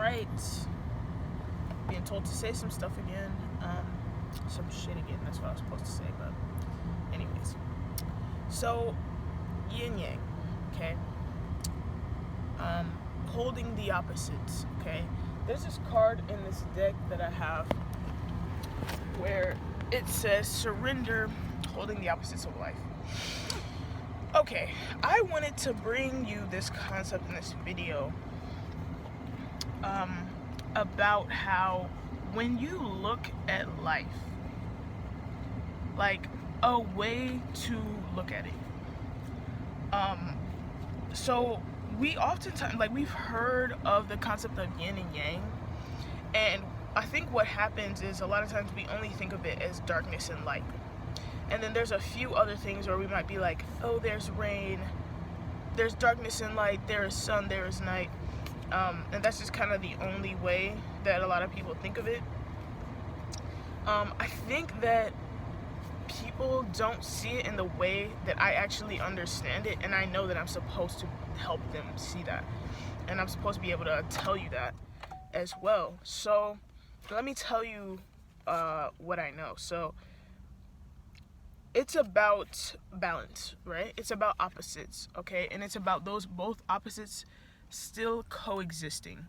Alright. Being told to say some stuff again. Some shit again, that's what I was supposed to say, but anyways. So, yin yang, okay? Holding the opposites, okay? There's this card in this deck that I have where it says surrender, holding the opposites of life. Okay, I wanted to bring you this concept in this video about how when you look at life, like a way to look at it. So we oftentimes, like, we've heard of the concept of yin and yang, and I think what happens is a lot of times we only think of it as darkness and light. And then there's a few other things where we might be like, oh, there's rain, there's darkness and light, there is sun, there is night. And that's just kind of the only way that a lot of people think of it. I think that people don't see it in the way that I actually understand it, and I know that I'm supposed to help them see that. And I'm supposed to be able to tell you that as well. So let me tell you what I know. So it's about balance, right? It's about opposites, okay? And it's about those both opposites still coexisting.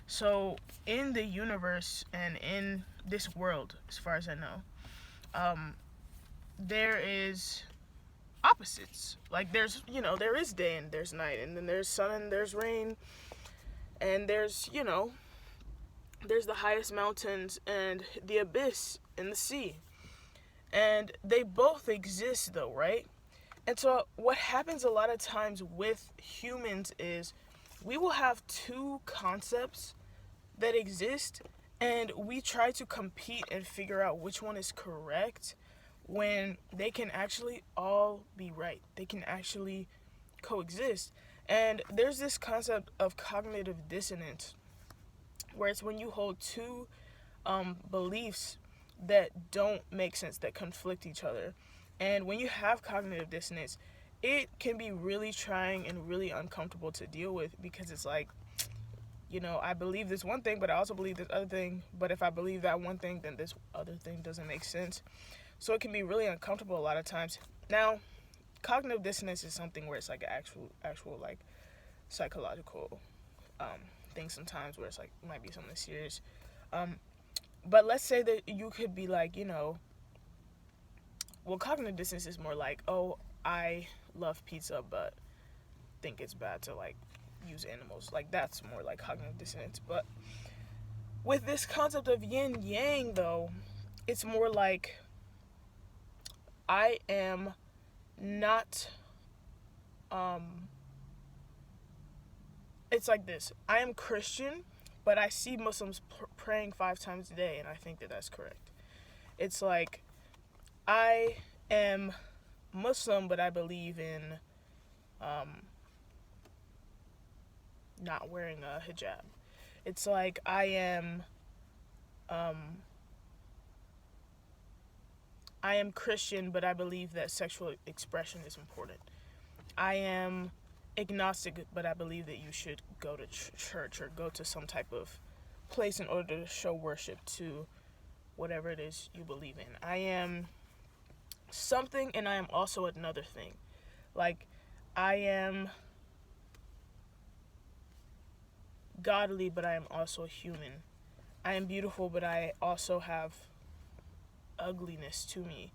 So in the universe and in this world, as far as I know, there is opposites. Like there's, there is day and there's night, and then there's sun and there's rain, and there's, there's the highest mountains and the abyss and the sea. And they both exist though, right? And so what happens a lot of times with humans is we will have two concepts that exist, and we try to compete and figure out which one is correct when they can actually all be right. They can actually coexist. And there's this concept of cognitive dissonance, where it's when you hold two beliefs that don't make sense, that conflict each other. And when you have cognitive dissonance, it can be really trying and really uncomfortable to deal with, because it's like, I believe this one thing, but I also believe this other thing. But if I believe that one thing, then this other thing doesn't make sense. So it can be really uncomfortable a lot of times. Now, cognitive dissonance is something where it's like an actual like psychological thing sometimes, where it's like it might be something serious. But let's say that you could be like, well, cognitive dissonance is more like, oh, I love pizza, but think it's bad to like use animals. Like that's more like cognitive dissonance. But with this concept of yin yang though, it's more like I am not it's like this. I am Christian, but I see Muslims praying 5 times a day, and I think that that's correct. It's like I am Muslim, but I believe in not wearing a hijab. It's like I am Christian, but I believe that sexual expression is important. I am agnostic, but I believe that you should go to church or go to some type of place in order to show worship to whatever it is you believe in. I am something, and I am also another thing. Like, I am godly, but I am also human. I am beautiful, but I also have ugliness to me.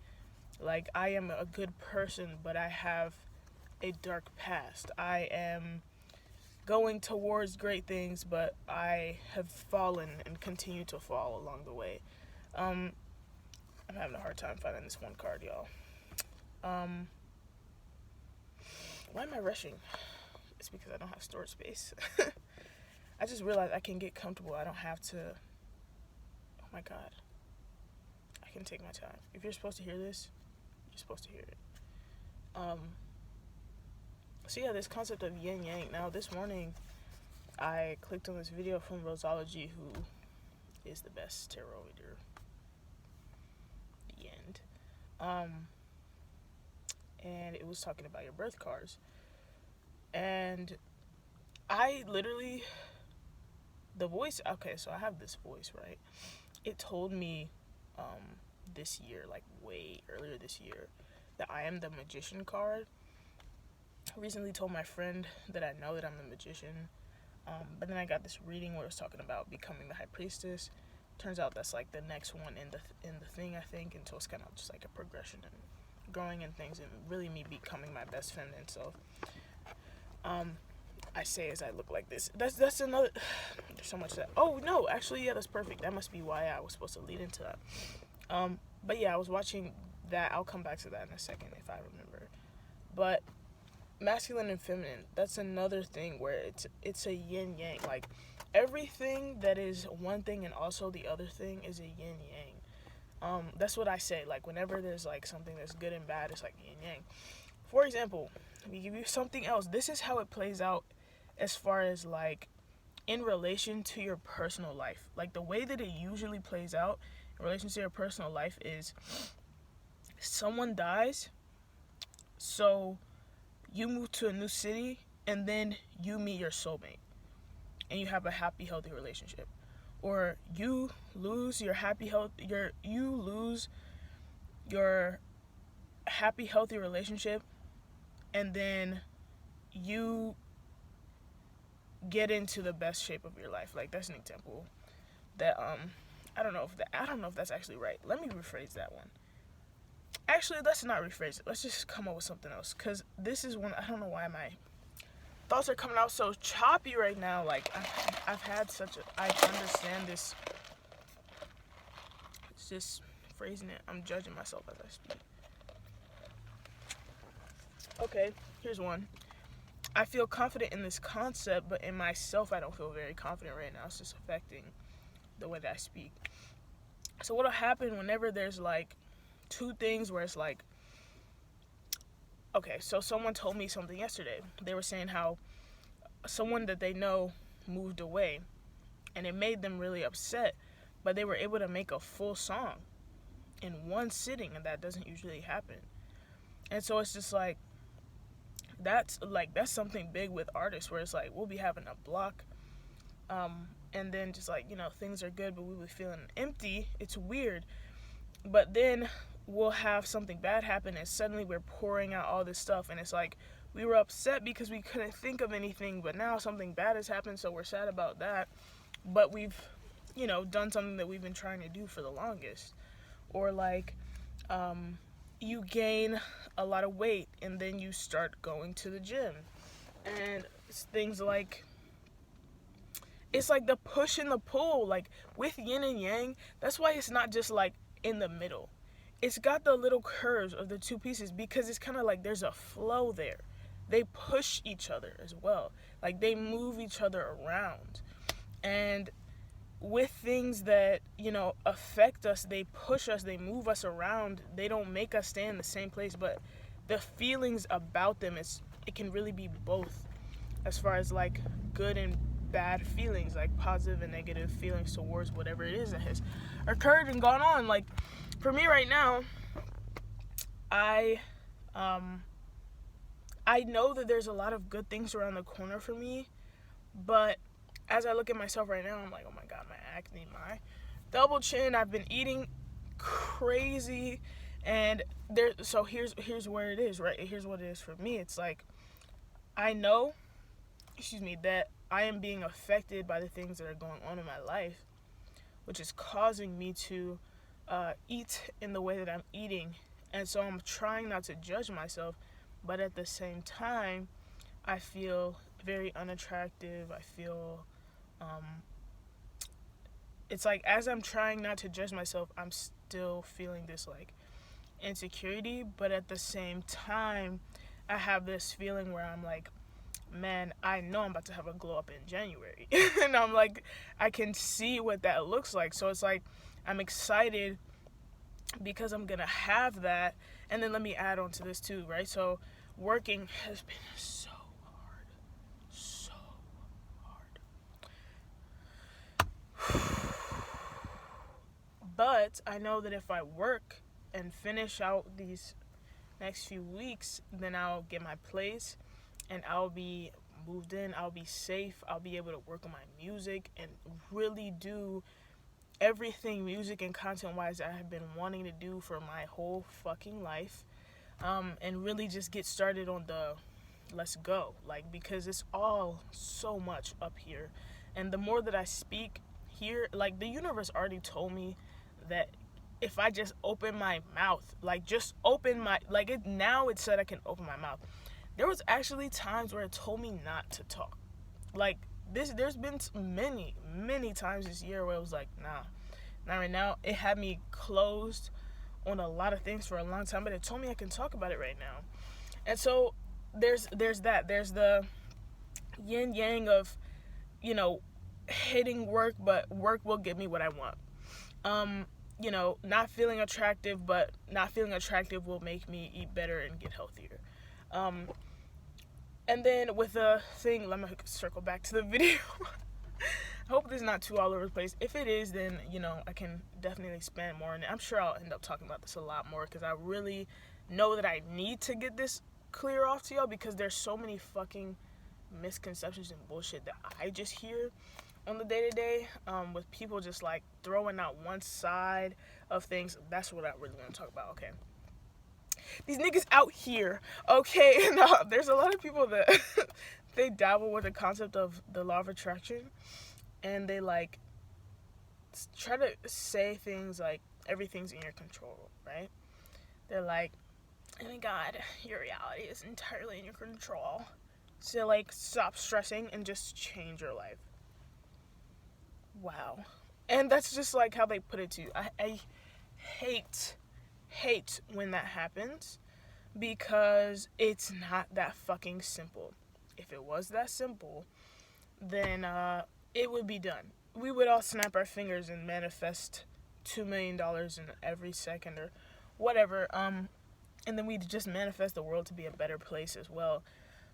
Like, I am a good person, but I have a dark past. I am going towards great things, but I have fallen and continue to fall along the way. I'm having a hard time finding this one card, y'all. Why am I rushing? It's because I don't have storage space. I just realized I can get comfortable. I don't have to. Oh my god. I can take my time. If you're supposed to hear this, you're supposed to hear it. So yeah, this concept of yin yang. Now this morning, I clicked on this video from Rosology, who is the best tarot reader. The end. And it was talking about your birth cards. And I literally the voice, okay, so I have this voice, right? It told me this year, like way earlier this year, that I am the magician card. I recently told my friend that I know that I'm the magician, but then I got this reading where it was talking about becoming the high priestess. Turns out that's like the next one in the thing, I think, and so it's kind of just like a progression and growing in things and really me becoming my best feminine self. I say as I look like this. That's another. There's so much that. Oh no, actually, yeah, that's perfect. That must be why I was supposed to lead into that. But yeah, I was watching that. I'll come back to that in a second if I remember. But masculine and feminine. That's another thing where it's a yin yang. Like everything that is one thing and also the other thing is a yin yang. That's what I say. Like whenever there's like something that's good and bad, it's like yin yang. For example, we give you something else. This is how it plays out as far as like in relation to your personal life. Like the way that it usually plays out in relation to your personal life is someone dies, so you move to a new city and then you meet your soulmate and you have a happy healthy relationship. Or you lose your happy healthy relationship and then you get into the best shape of your life. Like that's an example that I don't know if that's actually right. Let me rephrase that one. Actually, let's not rephrase it. Let's just come up with something else, cuz this is one I don't know why my thoughts are coming out so choppy right now. Like I've had such a I understand this. It's just phrasing it. I'm judging myself as I speak. Okay, here's one. I feel confident in this concept, but in myself, I don't feel very confident right now. It's just affecting the way that I speak. So what'll happen whenever there's like two things where it's like, okay, so someone told me something yesterday. They were saying how someone that they know moved away, and it made them really upset, but they were able to make a full song in one sitting, and that doesn't usually happen. And so it's just like, that's something big with artists where it's like we'll be having a block and then just like things are good but we'll be feeling empty. It's weird, but then we'll have something bad happen and suddenly we're pouring out all this stuff, and it's like we were upset because we couldn't think of anything, but now something bad has happened, so we're sad about that, but we've done something that we've been trying to do for the longest. Or like you gain a lot of weight and then you start going to the gym, and it's things like it's like the push and the pull. Like with yin and yang, that's why it's not just like in the middle. It's got the little curves of the two pieces because it's kind of like there's a flow there. They push each other as well, like they move each other around. And with things that affect us, they push us, they move us around, they don't make us stay in the same place, but the feelings about them, it can really be both, as far as like good and bad feelings, like positive and negative feelings towards whatever it is that has occurred and gone on. Like for me right now, I know that there's a lot of good things around the corner for me, but as I look at myself right now, I'm like, oh my god, my acne, my double chin, I've been eating crazy, and so here's where it is, right? Here's what it is for me. It's like I know, that I am being affected by the things that are going on in my life, which is causing me to eat in the way that I'm eating, and so I'm trying not to judge myself, but at the same time, I feel very unattractive. I feel it's like as I'm trying not to judge myself, I'm still feeling this like insecurity, but at the same time I have this feeling where I'm like, man, I know I'm about to have a glow up in January. And I'm like, I can see what that looks like. So it's like I'm excited because I'm gonna have that. And then let me add on to this too, right? So working has been so but I know that if I work and finish out these next few weeks, then I'll get my place and I'll be moved in, I'll be safe, I'll be able to work on my music and really do everything music and content wise I have been wanting to do for my whole fucking life. And really just get started on the let's go, like, because it's all so much up here. And the more that I speak here, like, the universe already told me that if I just open my mouth, like, just open my, like, it now it said I can open my mouth. There was actually times where it told me not to talk. Like, there's been many times this year where it was like, nah, not right now. It had me closed on a lot of things for a long time, but it told me I can talk about it right now. And so there's that. There's the yin yang of, you know, hating work, but work will give me what I want. You know, not feeling attractive, but not feeling attractive will make me eat better and get healthier. And then with the thing, let me circle back to the video. I hope this is not too all over the place. If it is, then, you know, I can definitely expand more on it. I'm sure I'll end up talking about this a lot more because I really know that I need to get this clear off to y'all because there's so many fucking misconceptions and bullshit that I just hear on the day-to-day with people just like throwing out one side of things. That's what I really want to talk about. Okay, these niggas out here, okay? No, there's a lot of people that they dabble with the concept of the law of attraction, and they like try to say things like everything's in your control, right? They're like, oh my god, your reality is entirely in your control, so like stop stressing and just change your life. Wow. And that's just like how they put it to you. I hate when that happens because it's not that fucking simple. If it was that simple, then it would be done. We would all snap our fingers and manifest $2 million in every second or whatever. And then we'd just manifest the world to be a better place as well.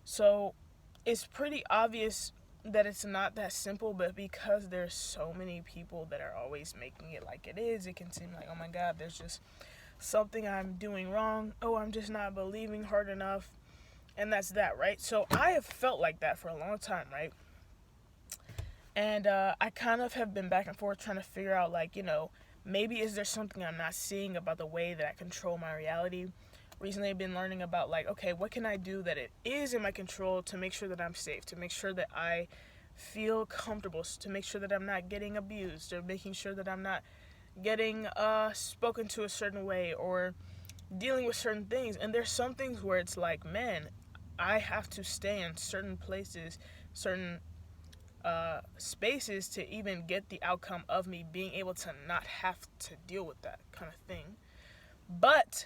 So it's pretty obvious that it's not that simple, but because there's so many people that are always making it like it is, it can seem like, oh my god, there's just something I'm doing wrong. Oh, I'm just not believing hard enough. And that's that, right? So I have felt like that for a long time, right? And I kind of have been back and forth trying to figure out, like, you know, maybe is there something I'm not seeing about the way that I control my reality? Recently I've been learning about, like, okay, what can I do that it is in my control to make sure that I'm safe, to make sure that I feel comfortable, to make sure that I'm not getting abused, or making sure that I'm not getting spoken to a certain way or dealing with certain things. And there's some things where it's like, man, I have to stay in certain places, certain spaces to even get the outcome of me being able to not have to deal with that kind of thing. But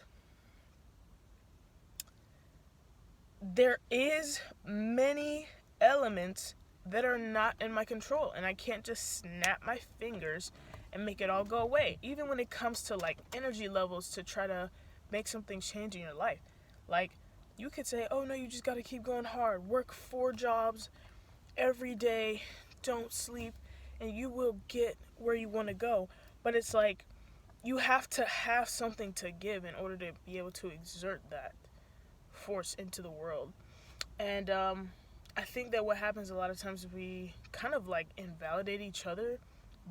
there is many elements that are not in my control, and I can't just snap my fingers and make it all go away. Even when it comes to like energy levels to try to make something change in your life. Like, you could say, oh no, you just gotta keep going hard, work 4 jobs every day, don't sleep, and you will get where you want to go. But it's like, you have to have something to give in order to be able to exert that force into the world. And I think that what happens a lot of times is we kind of like invalidate each other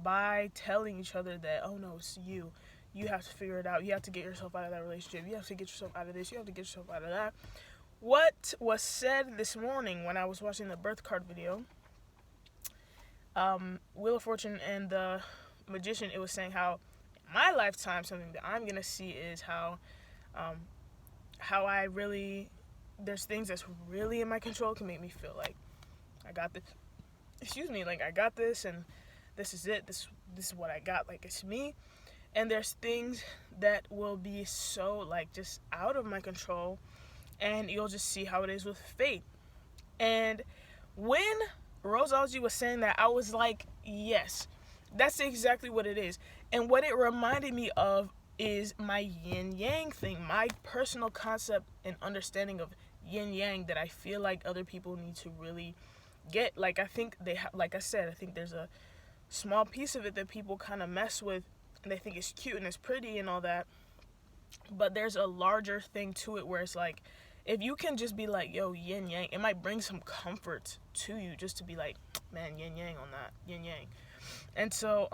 by telling each other that, oh no, it's you have to figure it out, you have to get yourself out of that relationship, you have to get yourself out of this, you have to get yourself out of that. What was said this morning when I was watching the birth card video, Wheel of Fortune and the Magician, it was saying how in my lifetime something that I'm gonna see is how I really, there's things that's really in my control can make me feel like I got this, like I got this and this is it, this is what I got, like it's me. And there's things that will be so like just out of my control, and you'll just see how it is with fate. And when Rosology was saying that, I was like, yes, that's exactly what it is. And what it reminded me of is my yin yang thing, my personal concept and understanding of yin yang that I feel like other people need to really get. Like, I think like I said, I think there's a small piece of it that people kind of mess with, and they think it's cute and it's pretty and all that. But there's a larger thing to it where it's like, if you can just be like, yo, yin yang, it might bring some comfort to you just to be like, man, yin yang on that, yin yang. And so,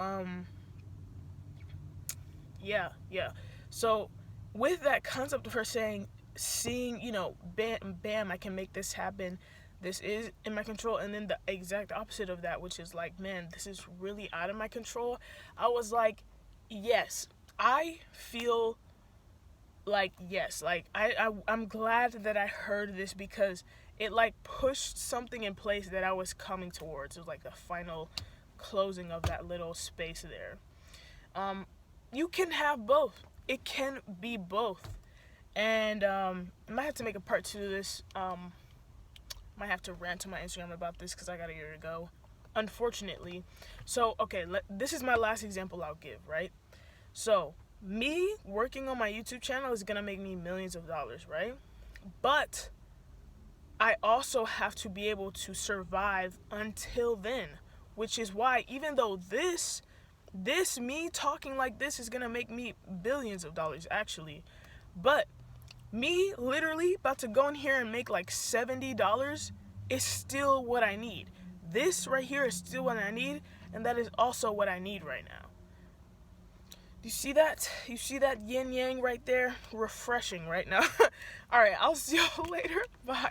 yeah. So, with that concept of her saying, seeing, bam, bam, I can make this happen. This is in my control. And then the exact opposite of that, which is like, man, this is really out of my control. I was like, yes, I feel like, yes, like, I'm glad that I heard this, because it like pushed something in place that I was coming towards. It was like the final closing of that little space there. You can have both. It can be both. And I might have to make a part 2 of this. Might have to rant to my Instagram about this because I got a year to go, unfortunately. So, okay, this is my last example I'll give, right? So, me working on my YouTube channel is going to make me millions of dollars, right? But I also have to be able to survive until then, which is why, even though this me talking like this is going to make me billions of dollars, actually, but me literally about to go in here and make like $70 is still what I need. This right here is still what I need, and that is also what I need right now. You see that? You see that yin yang right there? Refreshing right now. All right, I'll see y'all later. Bye.